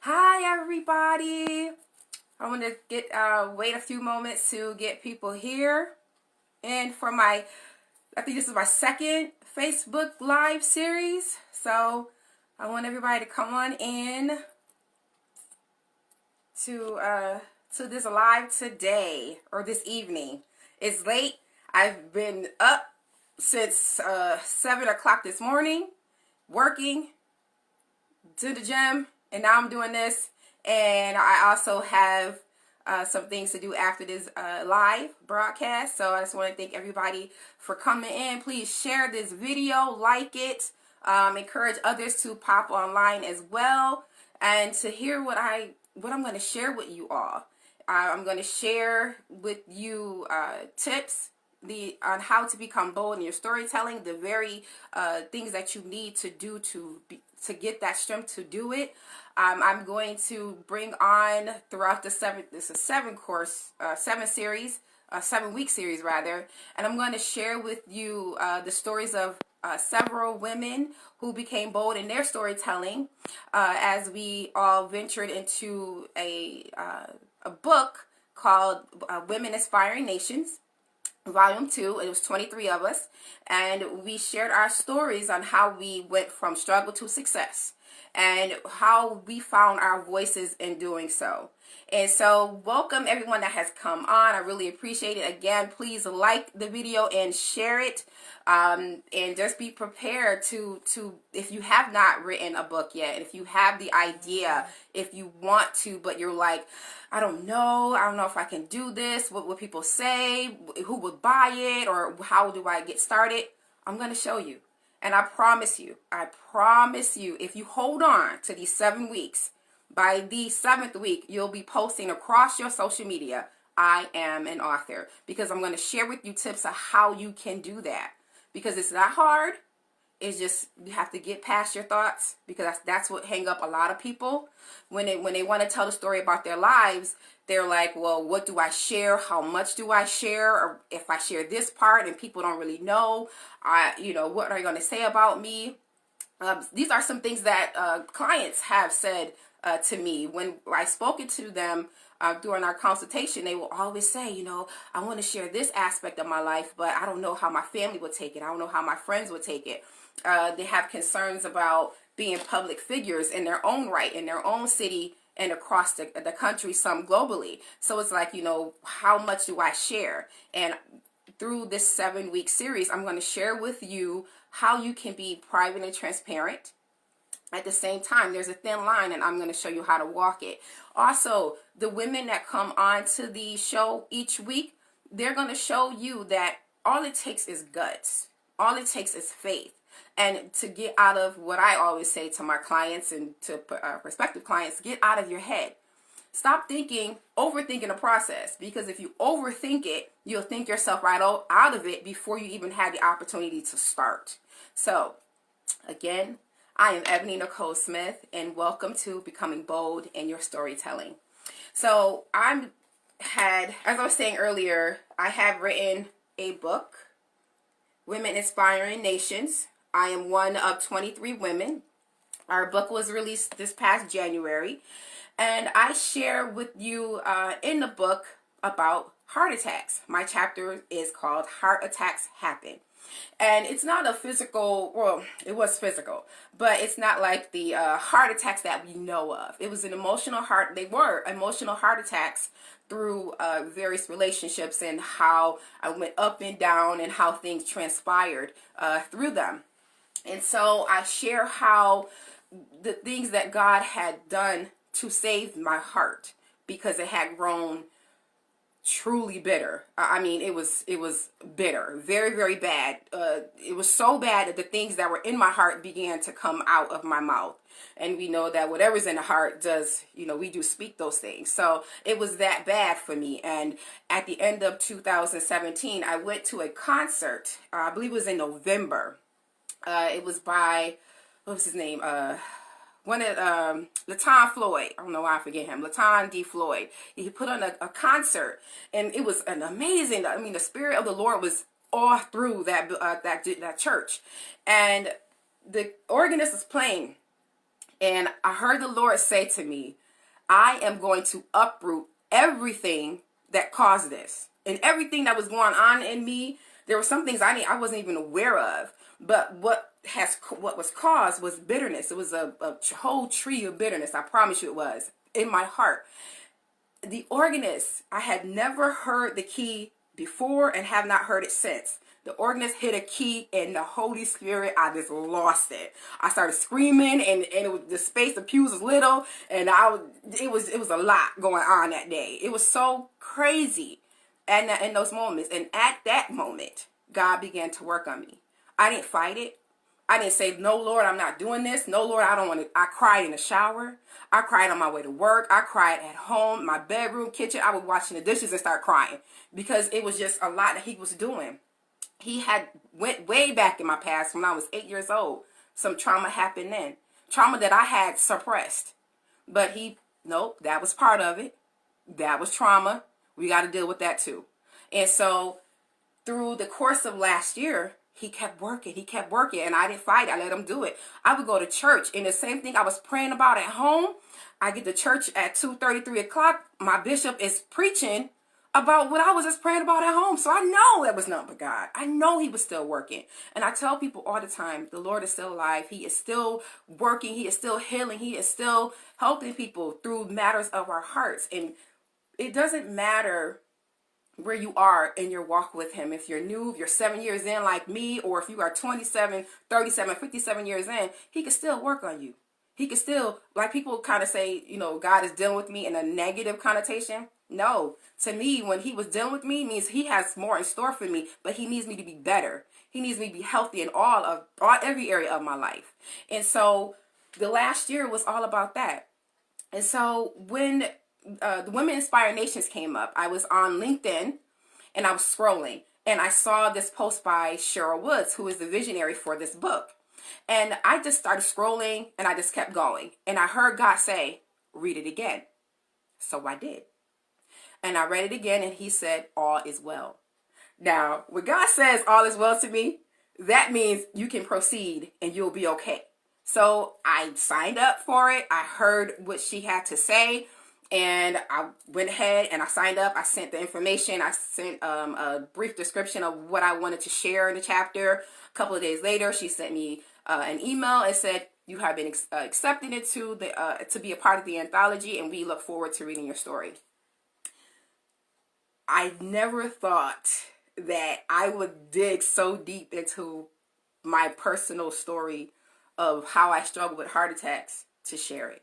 Hi everybody. I want to wait a few moments to get people here. And for I think this is my second Facebook Live series. So I want everybody to come on in to this live today or this evening. It's late. I've been up since 7 o'clock this morning, working, to the gym, and now I'm doing this. And I also have some things to do after this live broadcast. So I just want to thank everybody for coming in. Please share this video, like it, encourage others to pop online as well, and to hear what I'm going to share with you all. I'm going to share with you tips on how to become bold in your storytelling, the very things that you need to do to get that strength to do it. I'm going to bring on throughout this is a 7-week series rather, and I'm going to share with you the stories of several women who became bold in their storytelling as we all ventured into a book called Women Inspiring Nations, Volume 2. It was 23 of us, and we shared our stories on how we went from struggle to success and how we found our voices in doing so. And so welcome everyone that has come on. I really appreciate it. Again, please like the video and share it, and just be prepared to if you have not written a book yet, and if you have the idea, if you want to, but you're like, I don't know if I can do this, what would people say, who would buy it, or how do I get started? I'm going to show you. And I promise you, if you hold on to these 7 weeks, by the 7th week, you'll be posting across your social media, I am an author, because I'm going to share with you tips of how you can do that, because it's not hard. It's just, you have to get past your thoughts, because that's what hang up a lot of people. When they want to tell the story about their lives, they're like, well, what do I share? How much do I share? Or if I share this part and people don't really know, what are you going to say about me? These are some things that clients have said to me when I spoken to them during our consultation. They will always say, I want to share this aspect of my life, but I don't know how my family would take it. I don't know how my friends would take it. They have concerns about being public figures in their own right, in their own city, and across the country, some globally. So it's like, how much do I share? And through this 7-week series, I'm going to share with you how you can be private and transparent. At the same time, there's a thin line, and I'm going to show you how to walk it. Also, the women that come on to the show each week, they're going to show you that all it takes is guts. All it takes is faith. And to get out of what I always say to my clients and to prospective clients, get out of your head. Stop overthinking the process, because if you overthink it, you'll think yourself right out of it before you even had the opportunity to start. So, again, I am Ebony Nicole Smith, and welcome to Becoming Bold in Your Storytelling. So, as I was saying earlier, I have written a book, Women Inspiring Nations. I am one of 23 women. Our book was released this past January, and I share with you in the book about heart attacks. My chapter is called Heart Attacks Happen. And it's not a physical, well, it was physical, but it's not like the heart attacks that we know of. It was they were emotional heart attacks through various relationships, and how I went up and down and how things transpired through them. And so I share how the things that God had done to save my heart, because it had grown truly bitter. I mean, it was bitter, very, very bad. It was so bad that the things that were in my heart began to come out of my mouth. And we know that whatever's in the heart does, we do speak those things. So it was that bad for me. And at the end of 2017, I went to a concert. I believe it was in November. It was by, what was his name? Laton Floyd. I don't know why I forget him. Laton D. Floyd. He put on a concert, and it was an amazing. The Spirit of the Lord was all through that church, and the organist was playing, And I heard the Lord say to me, I am going to uproot everything that caused this. And everything that was going on in me, there were some things I wasn't even aware of. But what was caused was bitterness. It was a whole tree of bitterness. I promise you it was in my heart. The organist, I had never heard the key before and have not heard it since. The organist hit a key and the Holy Spirit, I just lost it. I started screaming and it was, the space, the pews was little, and it was a lot going on that day. It was so crazy and in those moments. And at that moment, God began to work on me. I didn't fight it. I didn't say, no, Lord, I'm not doing this. No, Lord, I don't want to. I cried in the shower. I cried on my way to work. I cried at home, my bedroom, kitchen. I was washing the dishes and start crying because it was just a lot that he was doing. He had went way back in my past when I was 8 years old. Some trauma happened then. Trauma that I had suppressed. But nope, that was part of it. That was trauma. We got to deal with that too. And so through the course of last year, he kept working, and I didn't fight. I let him do it. I would go to church, and the same thing I was praying about at home, I get to church at 2:30, 3 o'clock. My bishop is preaching about what I was just praying about at home. So I know that was nothing but God. I know he was still working. And I tell people all the time, the Lord is still alive. He is still working. He is still healing. He is still helping people through matters of our hearts. And it doesn't matter where you are in your walk with him. If you're new, if you're 7 years in like me, or if you are 27, 37, 57 years in, he can still work on you. He can still, like people kind of say, God is dealing with me in a negative connotation. No, to me, when he was dealing with me, means he has more in store for me, but he needs me to be better. He needs me to be healthy in every area of my life. And so the last year was all about that. And so when the Women Inspire Nations came up, I was on LinkedIn and I was scrolling and I saw this post by Cheryl Woods, who is the visionary for this book. And I just started scrolling and I just kept going. And I heard God say, read it again. So I did. And I read it again and he said, all is well. Now, when God says all is well to me, that means you can proceed and you'll be okay. So I signed up for it. I heard what she had to say. And I went ahead and I signed up. I sent the information. I sent a brief description of what I wanted to share in the chapter. A couple of days later, she sent me an email and said, you have been accepted into to be a part of the anthology, and we look forward to reading your story. I never thought that I would dig so deep into my personal story of how I struggled with heart attacks to share it.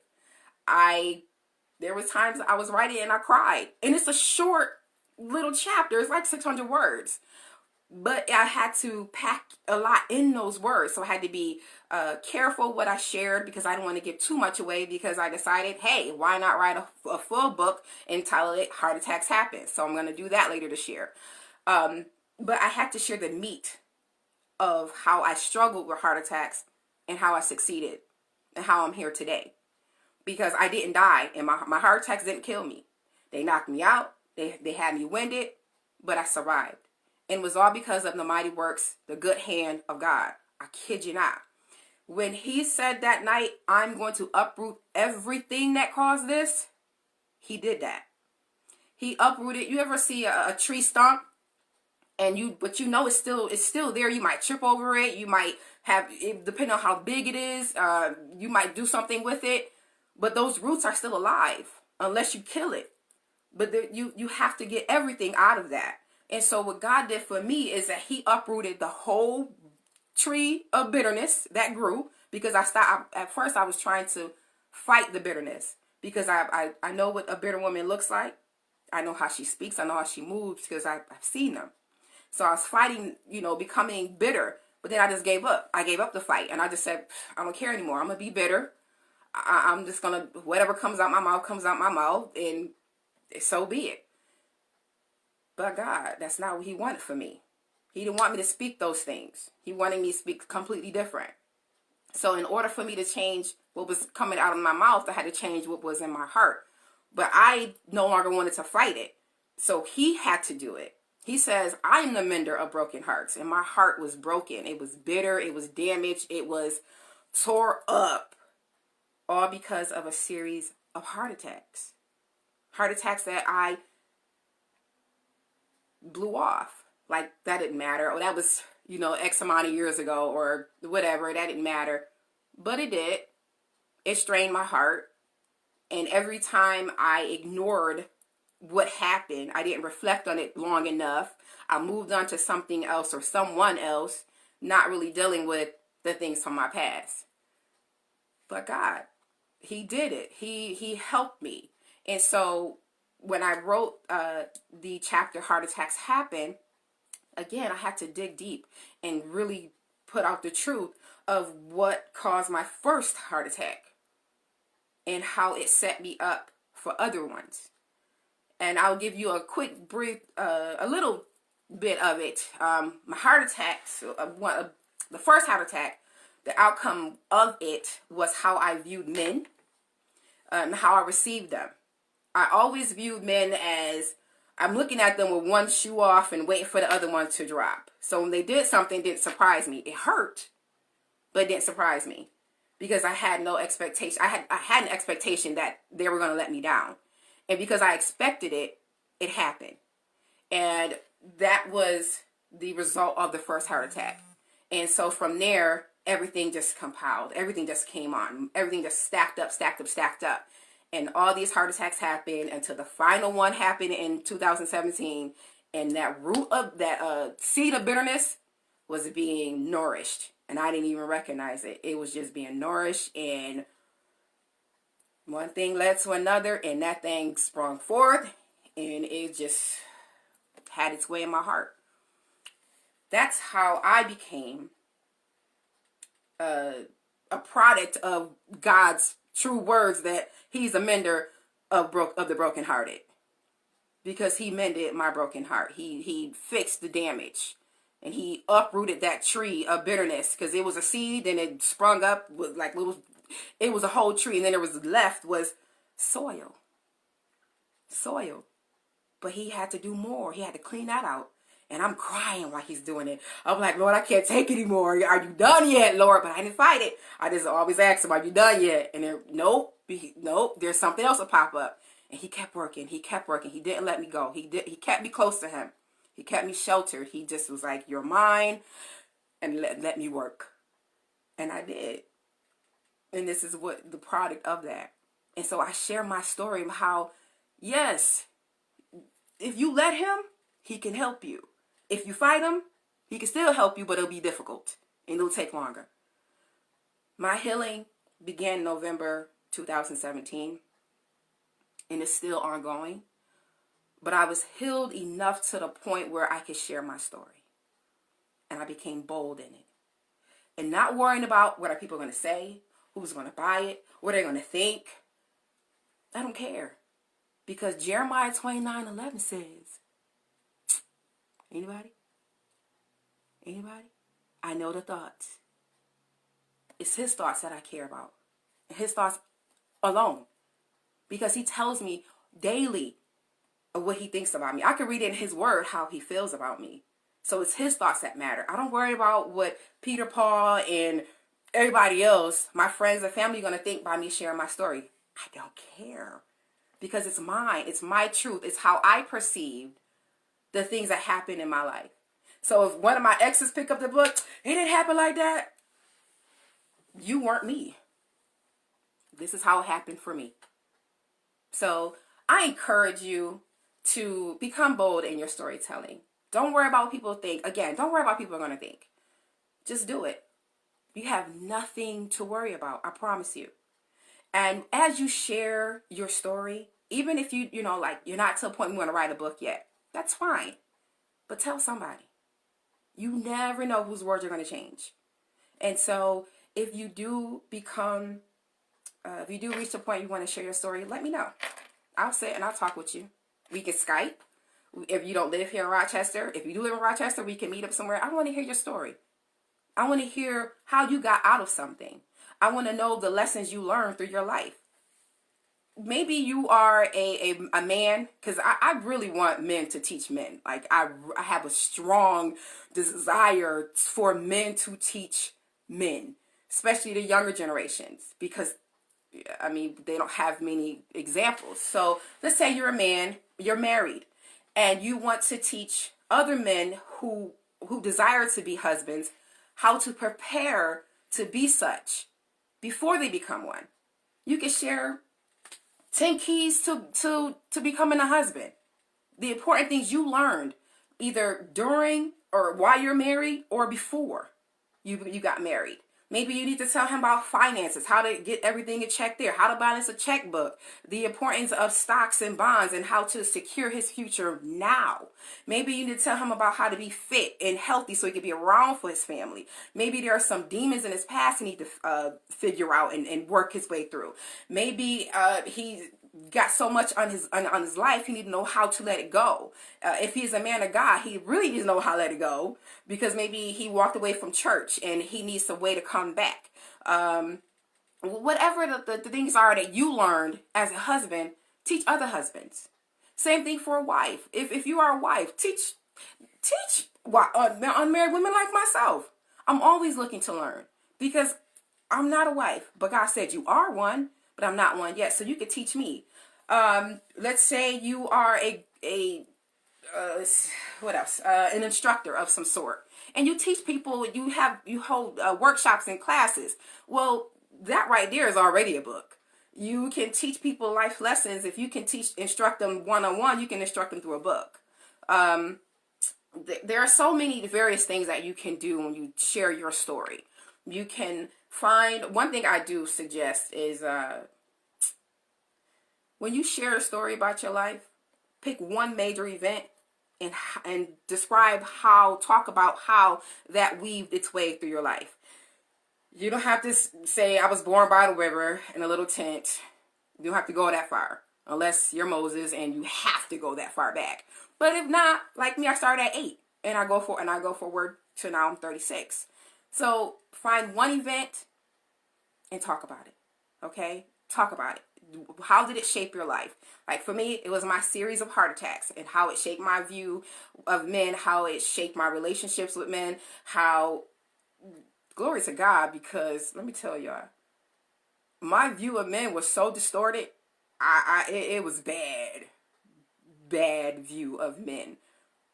There was times I was writing and I cried. And it's a short little chapter. It's like 600 words. But I had to pack a lot in those words. So I had to be careful what I shared because I didn't want to give too much away, because I decided, hey, why not write a full book and title it Heart Attacks Happen? So I'm going to do that later this year. But I had to share the meat of how I struggled with heart attacks and how I succeeded and how I'm here today. Because I didn't die, and my heart attacks didn't kill me. They knocked me out. They had me winded, but I survived. And it was all because of the mighty works, the good hand of God. I kid you not. When he said that night, I'm going to uproot everything that caused this, he did that. He uprooted. You ever see a tree stump? But it's still there. You might trip over it. You might depending on how big it is, you might do something with it. But those roots are still alive unless you kill it. But you have to get everything out of that. And so what God did for me is that he uprooted the whole tree of bitterness that grew, because at first I was trying to fight the bitterness, because I know what a bitter woman looks like. I know how she speaks. I know how she moves because I've seen them. So I was fighting, becoming bitter. But then I just gave up. I gave up the fight. And I just said, I don't care anymore. I'm going to be bitter. I'm just going to, whatever comes out my mouth comes out my mouth, and so be it. But God, that's not what he wanted for me. He didn't want me to speak those things. He wanted me to speak completely different. So in order for me to change what was coming out of my mouth, I had to change what was in my heart. But I no longer wanted to fight it. So he had to do it. He says, I am the mender of broken hearts. And my heart was broken. It was bitter. It was damaged. It was tore up. all because of a series of heart attacks. Heart attacks that I blew off. Like, that didn't matter. Oh, that was, X amount of years ago or whatever. That didn't matter. But it did. It strained my heart. And every time I ignored what happened, I didn't reflect on it long enough, I moved on to something else or someone else, not really dealing with the things from my past. But God, He did it. He helped me. And so when I wrote the chapter Heart Attacks Happen, again, I had to dig deep and really put out the truth of what caused my first heart attack and how it set me up for other ones. And I'll give you a quick brief, a little bit of it. My heart attacks, the first heart attack, the outcome of it was how I viewed men and how I received them. I always viewed men as I'm looking at them with one shoe off and waiting for the other one to drop. So when they did something, it didn't surprise me. It hurt, but it didn't surprise me because I had no expectation. I had an expectation that they were going to let me down. And because I expected it, it happened. And that was the result of the first heart attack. And so from there, everything just compiled. Everything just came on. Everything just stacked up. And all these heart attacks happened until the final one happened in 2017. And that root of that seed of bitterness was being nourished. And I didn't even recognize it. It was just being nourished. And one thing led to another. And that thing sprung forth. And it just had its way in my heart. That's how I became a product of God's true words that He's a mender of the brokenhearted, because He mended my broken heart. He fixed the damage, and He uprooted that tree of bitterness, because it was a seed and it sprung up with like little. It was a whole tree, and then there was left was soil. But He had to do more. He had to clean that out. And I'm crying while He's doing it. I'm like, Lord, I can't take it anymore. Are you done yet, Lord? But I didn't fight it. I just always ask Him, are you done yet? And then, nope, there's something else will pop up. And He kept working. He didn't let me go. He kept me close to Him. He kept me sheltered. He just was like, you're mine, and let me work. And I did. And this is what the product of that. And so I share my story of how, yes, if you let Him, He can help you. If you fight Him, He can still help you, but it'll be difficult and it'll take longer. My healing began in November 2017 and it's still ongoing. But I was healed enough to the point where I could share my story. And I became bold in it. And not worrying about what are people going to say, who's going to buy it, what they're going to think. I don't care. Because Jeremiah 29:11 says, Anybody? I know the thoughts. It's His thoughts that I care about. And His thoughts alone. Because He tells me daily of what He thinks about me. I can read in His word how He feels about me. So it's His thoughts that matter. I don't worry about what Peter, Paul, and everybody else, my friends and family, are going to think by me sharing my story. I don't care. Because it's mine. It's my truth. It's how I perceived the things that happened in my life. So if one of my exes pick up the book, it didn't happen like that. You weren't me. This is how it happened for me. So I encourage you to become bold in your storytelling. Don't worry about what people think. Again, don't worry about what people are going to think. Just do it. You have nothing to worry about. I promise you. And as you share your story, even if you're not to a point where you want to write a book yet, that's fine. But tell somebody. You never know whose words are going to change. And so if you do become, if you do reach the point you want to share your story, let me know. I'll sit and I'll talk with you. We can Skype. If you don't live here in Rochester, if you do live in Rochester, we can meet up somewhere. I want to hear your story. I want to hear how you got out of something. I want to know the lessons you learned through your life. Maybe you are a man, because I really want men to teach men. Like I have a strong desire for men to teach men, especially the younger generations, because I mean, they don't have many examples. So let's say you're a man, you're married, and you want to teach other men who desire to be husbands how to prepare to be such before they become one. You can share 10 keys to becoming a husband. The important things you learned either during or while you're married or before you got married. Maybe you need to tell him about finances, how to get everything in check there, how to balance a checkbook, the importance of stocks and bonds, and how to secure his future now. Maybe you need to tell him about how to be fit and healthy so he can be around for his family. Maybe there are some demons in his past he needs to figure out and work his way through. Maybe he got so much on his life, he need to know how to let it go. If he's a man of God, he really needs to know how to let it go, because maybe he walked away from church and he needs a way to come back. Whatever the things are that you learned as a husband, teach other husbands. Same thing for a wife. If you are a wife, teach unmarried women like myself. I'm always looking to learn, because I'm not a wife, but God said you are one, but I'm not one yet. So you could teach me. Let's say you are an instructor of some sort, and you teach people. You hold workshops and classes. Well, that right there is already a book. You can teach people life lessons. If you can instruct them one-on-one, you can instruct them through a book. There are so many various things that you can do when you share your story. You can find, one thing I do suggest is when you share a story about your life, pick one major event and talk about how that weaved its way through your life. You don't have to say, I was born by the river in a little tent. You don't have to go that far, unless you're Moses and you have to go that far back. But if not, like me, I started at 8 and I go forward to now I'm 36. So find one event and talk about it. Okay? Talk about it. How did it shape your life? Like for me, it was my series of heart attacks and how it shaped my view of men, how it shaped my relationships with men, how, glory to God, because let me tell y'all, my view of men was so distorted. It was bad view of men,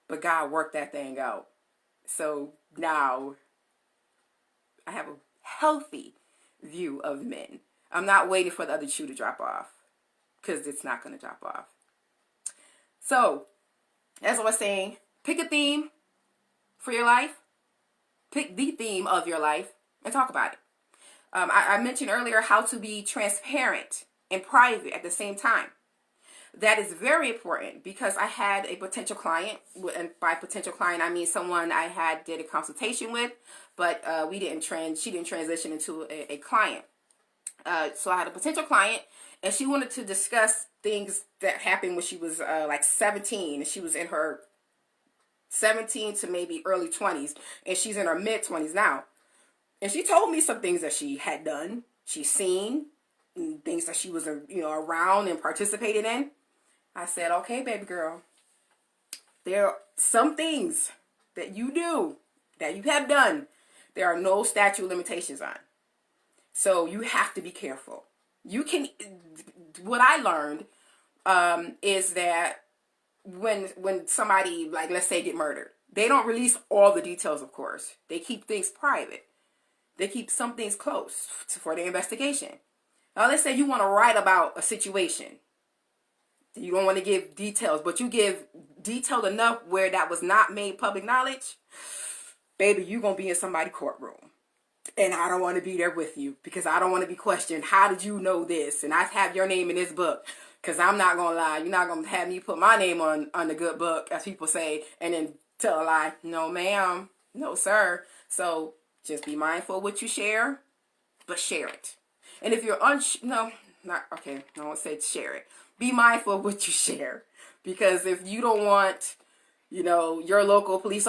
but God worked that thing out. So now I have a healthy view of men. I'm not waiting for the other shoe to drop off, because it's not going to drop off. So, as I was saying, pick a theme for your life. Pick the theme of your life and talk about it. I mentioned earlier how to be transparent and private at the same time. That is very important, because I had a potential client, and by potential client I mean someone I did a consultation with, but she didn't transition into a client. So I had a potential client, and she wanted to discuss things that happened when she was like 17. She was in her 17 to maybe early 20s, and she's in her mid 20s now. And she told me some things that she had done, she's seen, things that she was around and participated in. I said, okay, baby girl, there are some things that you do, that you have done, there are no statute of limitations on. So you have to be careful. What I learned is that when somebody, like, let's say, get murdered, they don't release all the details, of course. They keep things private. They keep some things close for the investigation. Now, let's say you want to write about a situation. You don't want to give details, but you give detailed enough where that was not made public knowledge. Baby, you're going to be in somebody's courtroom. And I don't want to be there with you, because I don't want to be questioned. How did you know this? And I have your name in this book, because I'm not going to lie. You're not going to have me put my name on the good book, as people say, and then tell a lie. No, ma'am. No, sir. So just be mindful of what you share, but share it. And if you're I won't say share it. Be mindful of what you share, because if you don't want, your local police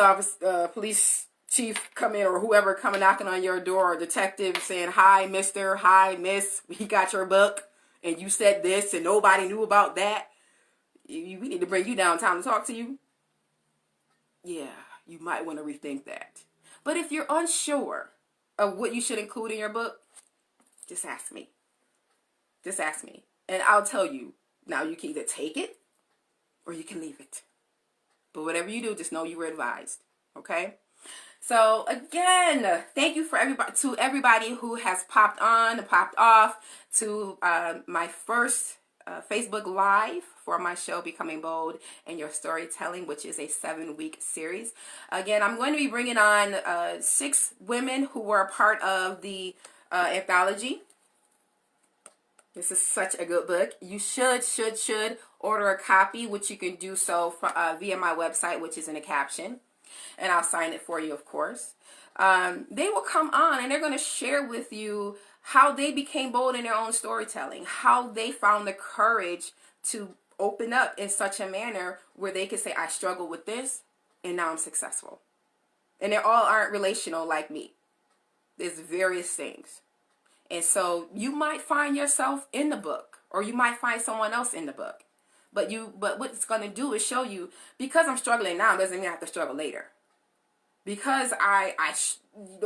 chief coming, or whoever coming knocking on your door, or detective saying, hi, mister, hi, miss, we got your book, and you said this, and nobody knew about that. We need to bring you downtown to talk to you. Yeah, you might want to rethink that. But if you're unsure of what you should include in your book, just ask me. Just ask me. And I'll tell you. Now, you can either take it or you can leave it. But whatever you do, just know you were advised. Okay? So, again, thank you for everybody who has popped on and popped off to my first Facebook Live for my show, Becoming Bold in Your Storytelling, which is a 7-week series. Again, I'm going to be bringing on 6 women who were a part of the anthology. This is such a good book. You should order a copy, which you can do so via my website, which is in the caption. And I'll sign it for you, of course. They will come on and they're going to share with you how they became bold in their own storytelling, how they found the courage to open up in such a manner where they could say, I struggled with this and now I'm successful. And they all aren't relational like me. There's various things. And so you might find yourself in the book, or you might find someone else in the book. But what it's going to do is show you, because I'm struggling now doesn't mean I have to struggle later. Because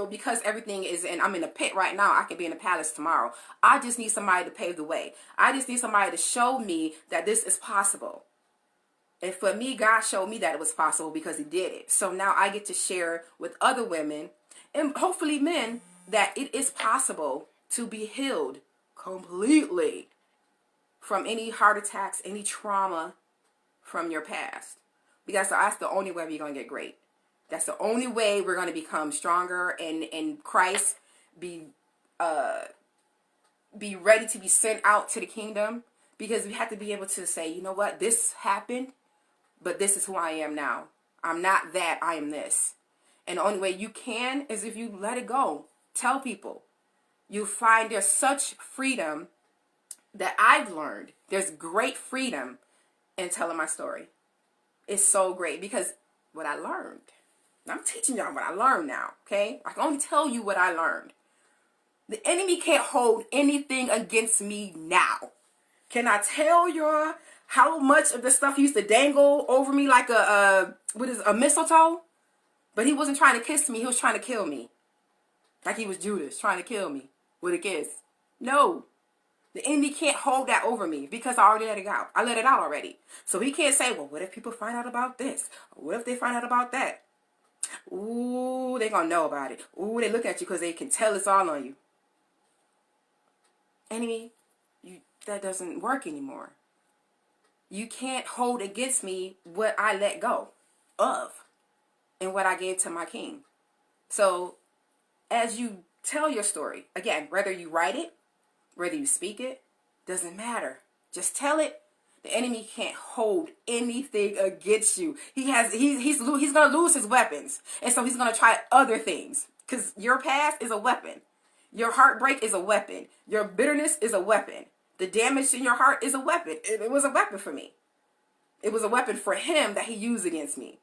because everything is, and I'm in a pit right now, I could be in a palace tomorrow. I just need somebody to pave the way. I just need somebody to show me that this is possible. And for me, God showed me that it was possible because he did it. So now I get to share with other women, and hopefully men, that it is possible to be healed completely from any heart attacks, any trauma from your past. Because that's the only way we're going to get great. That's the only way we're going to become stronger and in Christ, be ready to be sent out to the kingdom. Because we have to be able to say, you know what, this happened, but this is who I am now. I'm not that, I am this. And the only way you can is if you let it go. Tell people. You find there's such freedom that I've learned. There's great freedom in telling my story. It's so great because what I learned. I'm teaching y'all what I learned now, okay? I can only tell you what I learned. The enemy can't hold anything against me now. Can I tell y'all how much of the stuff he used to dangle over me like a mistletoe? But he wasn't trying to kiss me. He was trying to kill me. Like he was Judas trying to kill me with a kiss. No. The enemy can't hold that over me because I already let it out. I let it out already. So he can't say, well, what if people find out about this? What if they find out about that? Ooh, they're going to know about it. Ooh, they look at you because they can tell it's all on you. Enemy, that doesn't work anymore. You can't hold against me what I let go of and what I gave to my king. So as you tell your story, again, whether you write it, whether you speak it, doesn't matter. Just tell it. The enemy can't hold anything against you. He's going to lose his weapons. And so he's going to try other things. Because your past is a weapon. Your heartbreak is a weapon. Your bitterness is a weapon. The damage in your heart is a weapon. It was a weapon for me. It was a weapon for him that he used against me.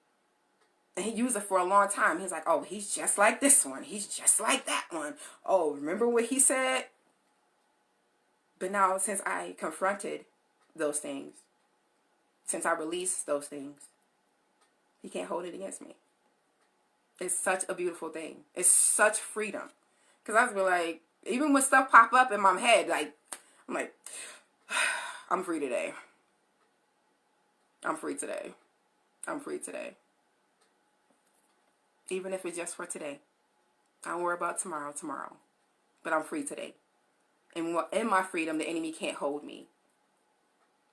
And he used it for a long time. He's like, oh, he's just like this one. He's just like that one. Oh, remember what he said? But now, since I confronted those things, since I released those things, he can't hold it against me. It's such a beautiful thing. It's such freedom. Because I was like, even when stuff pop up in my head, like, I'm like, I'm free today. I'm free today. I'm free today. Even if it's just for today. I don't worry about tomorrow. But I'm free today. And in my freedom, the enemy can't hold me.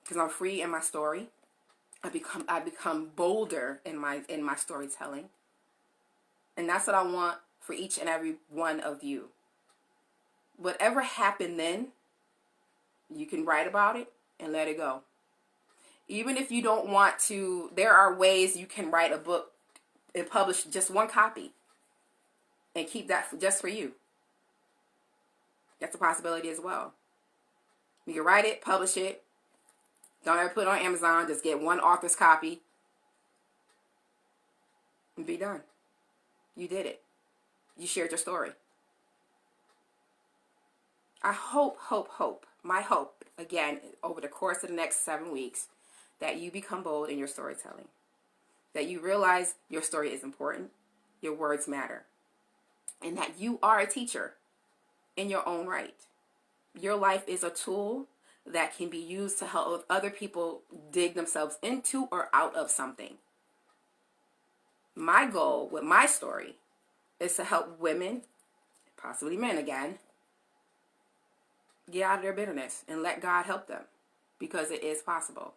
Because I'm free in my story. I become bolder in my storytelling. And that's what I want for each and every one of you. Whatever happened then, you can write about it and let it go. Even if you don't want to, there are ways you can write a book and publish just one copy and keep that just for you. That's a possibility as well. You can write it, publish it. Don't ever put it on Amazon. Just get one author's copy and be done. You did it. You shared your story. I hope, my hope, again, over the course of the next 7 weeks, that you become bold in your storytelling. That you realize your story is important. Your words matter. And that you are a teacher in your own right. Your life is a tool that can be used to help other people dig themselves into or out of something. My goal with my story is to help women, possibly men again, get out of their bitterness and let God help them, because it is possible.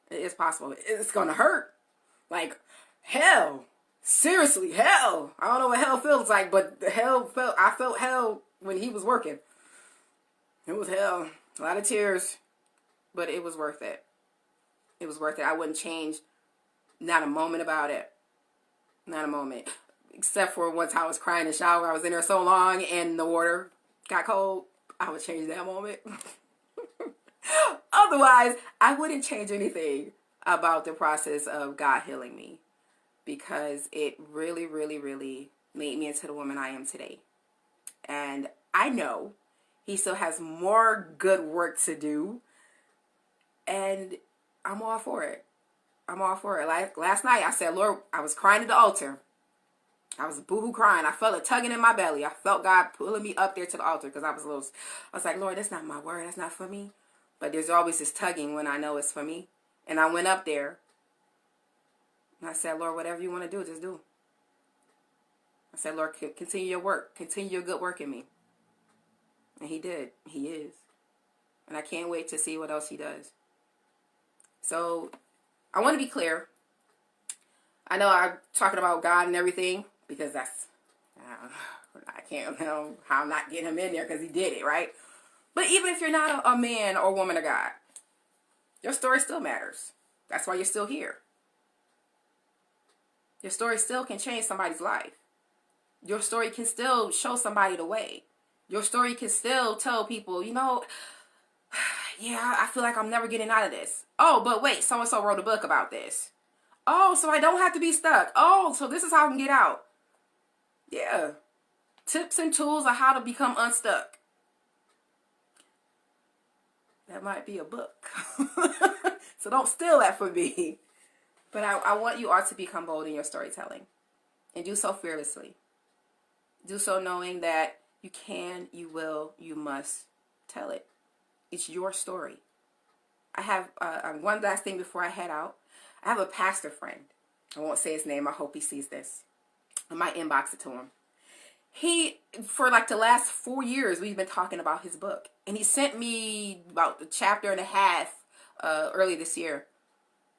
It is possible. It's going to hurt. Like hell. Seriously, hell. I don't know what hell feels like, but I felt hell when he was working. It was hell. A lot of tears, but it was worth it. It was worth it. I wouldn't change not a moment about it. Not a moment. Except for once I was crying in the shower. I was in there so long and the water got cold. I would change that moment. Otherwise, I wouldn't change anything about the process of God healing me, because it really, really, really made me into the woman I am today. And I know he still has more good work to do, and I'm all for it. I'm all for it. Like last night, I said, Lord, I was crying at the altar. I was boohoo crying. I felt it tugging in my belly. I felt God pulling me up there to the altar, because I was like, Lord, that's not my word. That's not for me. But there's always this tugging when I know it's for me. And I went up there and I said, Lord, whatever you want to do, just do. I said, Lord, continue your work. Continue your good work in me. And he did. He is. And I can't wait to see what else he does. So I want to be clear. I know I'm talking about God and everything, because that's, I can't know how I'm not getting him in there, because he did it, right? But even if you're not a man or woman of God, your story still matters. That's why you're still here. Your story still can change somebody's life. Your story can still show somebody the way. Your story can still tell people, yeah, I feel like I'm never getting out of this. Oh, but wait, so-and-so wrote a book about this. Oh, so I don't have to be stuck. Oh, so this is how I can get out. Yeah. Tips and tools on how to become unstuck. That might be a book. So don't steal that from me. But I want you all to become bold in your storytelling. And do so fearlessly. Do so knowing that you can, you will, you must tell it. It's your story. I have one last thing before I head out. I have a pastor friend. I won't say his name. I hope he sees this. I might inbox it to him. He, for like the last 4 years, we've been talking about his book. And he sent me about a chapter and a half early this year.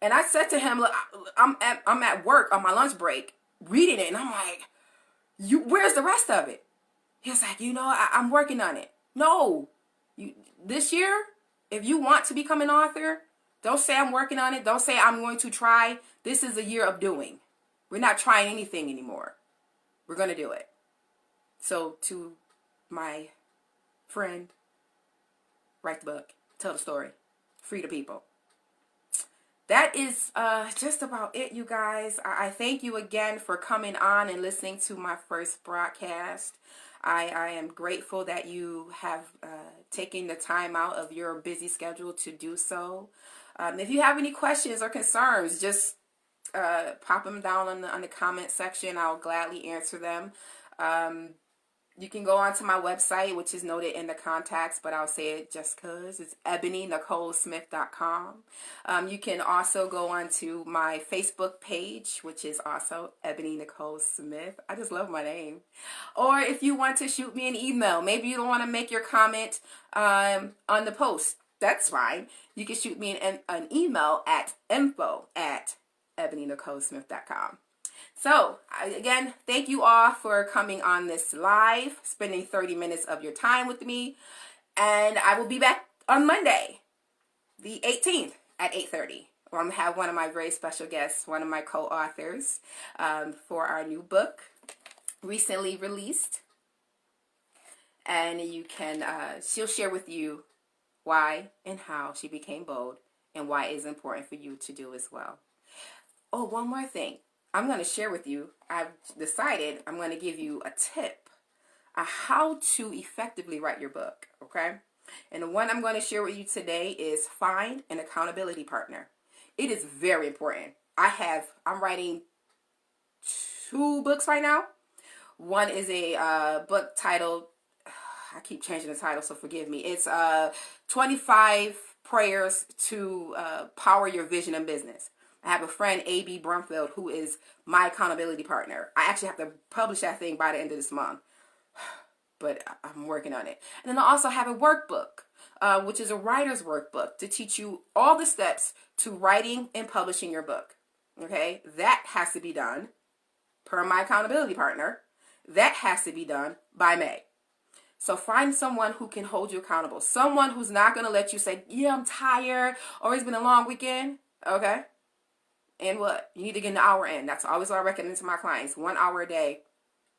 And I said to him, look, I'm at work on my lunch break reading it. And I'm like, where's the rest of it? He was like, I'm working on it. No, this year, if you want to become an author, don't say I'm working on it. Don't say I'm going to try. This is a year of doing. We're not trying anything anymore. We're going to do it. So to my friend, write the book, tell the story, free the people. That is just about it, you guys. I thank you again for coming on and listening to my first broadcast. I am grateful that you have taken the time out of your busy schedule to do so. If you have any questions or concerns, just pop them down on the comment section. I'll gladly answer them. You can go onto my website, which is noted in the contacts, but I'll say it just because. It's ebonynicolesmith.com. You can also go onto my Facebook page, which is also Ebony Nicole Smith. I just love my name. Or if you want to shoot me an email, maybe you don't want to make your comment on the post. That's fine. You can shoot me an email at info@ebonynicolesmith.com. So, again, thank you all for coming on this live, spending 30 minutes of your time with me. And I will be back on Monday, the 18th at 8:30. Where I'm going to have one of my very special guests, one of my co-authors for our new book, recently released. And you can, she'll share with you why and how she became bold and why it's important for you to do as well. Oh, one more thing. I'm going to share with you, I've decided I'm going to give you a tip on how to effectively write your book, okay? And the one I'm going to share with you today is find an accountability partner. It is very important. I'm writing 2 books right now. One is a book titled I keep changing the title, so forgive me. It's 25 prayers to power your vision and business. I have a friend, A.B. Brumfield, who is my accountability partner. I actually have to publish that thing by the end of this month, but I'm working on it. And then I also have a workbook, which is a writer's workbook to teach you all the steps to writing and publishing your book. Okay, that has to be done per my accountability partner. That has to be done by May. So find someone who can hold you accountable. Someone who's not going to let you say, yeah, I'm tired, or it's been a long weekend. Okay. And what? You need to get an hour in. That's always what I recommend to my clients. 1 hour a day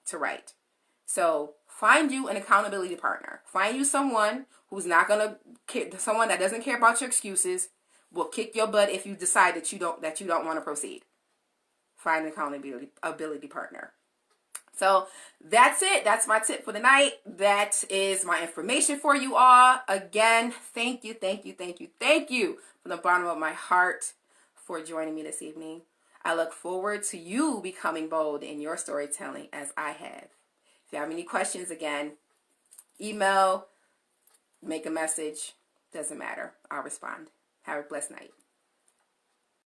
to write. So find you an accountability partner. Find you someone who's not going to care, someone that doesn't care about your excuses, will kick your butt if you decide that you don't want to proceed. Find an accountability partner. So that's it. That's my tip for the night. That is my information for you all. Again, thank you from the bottom of my heart for joining me this evening. I look forward to you becoming bold in your storytelling as I have. If you have any questions, again, email, make a message. Doesn't matter. I'll respond. Have a blessed night.